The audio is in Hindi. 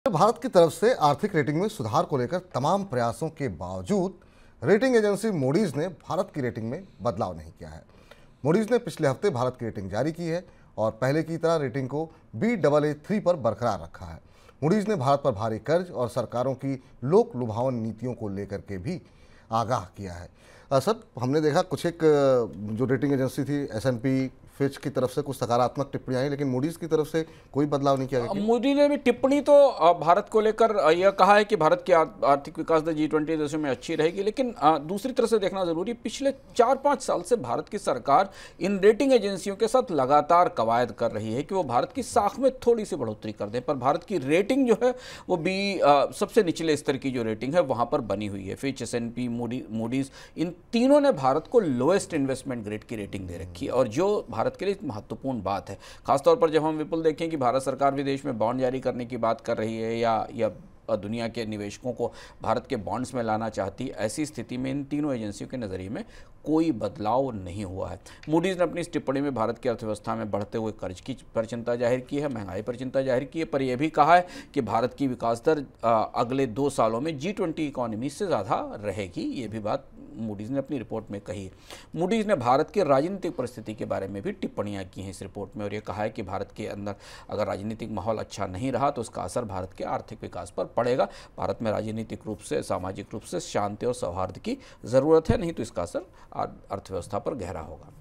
भारत की तरफ से आर्थिक रेटिंग में सुधार को लेकर तमाम प्रयासों के बावजूद रेटिंग एजेंसी मूडीज ने भारत की रेटिंग में बदलाव नहीं किया है। मूडीज ने पिछले हफ्ते भारत की रेटिंग जारी की है और पहले की तरह रेटिंग को Baa3 पर बरकरार रखा है। मूडीज ने भारत पर भारी कर्ज और सरकारों की लोक लुभावन नीतियों को लेकर के भी आगाह किया है। सर, हमने देखा कुछ एक जो रेटिंग एजेंसी थी S&P फिच की तरफ से कुछ सकारात्मक टिप्पणियां आई, लेकिन मूडीज की तरफ से कोई बदलाव नहीं किया गया। मोदी ने भी टिप्पणी तो भारत को लेकर यह कहा है कि भारत की आर्थिक विकास दर G20 देशों में अच्छी रहेगी, लेकिन दूसरी तरफ से देखना जरूरी, पिछले 4-5 साल से भारत की सरकार इन रेटिंग एजेंसियों के साथ लगातार कवायद कर रही है कि वो भारत की साख में थोड़ी सी बढ़ोतरी कर दें, पर भारत की रेटिंग जो है वो भी सबसे निचले स्तर की जो रेटिंग है वहां पर बनी हुई है। फिच, S&P, मूडीज, इन तीनों ने भारत को लोएस्ट इन्वेस्टमेंट ग्रेड की रेटिंग दे रखी है, और जो भारत के लिए महत्वपूर्ण बात है। खासतौर पर जब हम विपुल देखें कि भारत सरकार विदेश में बॉन्ड जारी करने की बात कर रही है या दुनिया के निवेशकों को भारत के बॉन्ड्स में लाना चाहती है, ऐसी स्थिति में इन तीनों एजेंसियों के नज़रिए में कोई बदलाव नहीं हुआ है। मूडीज़ ने अपनी इस टिप्पणी में भारत की अर्थव्यवस्था में बढ़ते हुए कर्ज की पर चिंता जाहिर की है, महंगाई पर चिंता जाहिर की है, पर यह भी कहा है कि भारत की विकास दर अगले 2 सालों में G20 इकॉनमी से ज़्यादा रहेगी। ये भी बात मूडीज़ ने अपनी रिपोर्ट में कही है। मूडीज़ ने भारत की राजनीतिक परिस्थिति के बारे में भी टिप्पणियां की हैं इस रिपोर्ट में, और ये कहा है कि भारत के अंदर अगर राजनीतिक माहौल अच्छा नहीं रहा तो उसका असर भारत के आर्थिक विकास पर पड़ेगा। भारत में राजनीतिक रूप से, सामाजिक रूप से शांति और सौहार्द की ज़रूरत है, नहीं तो इसका असर अर्थव्यवस्था पर गहरा होगा।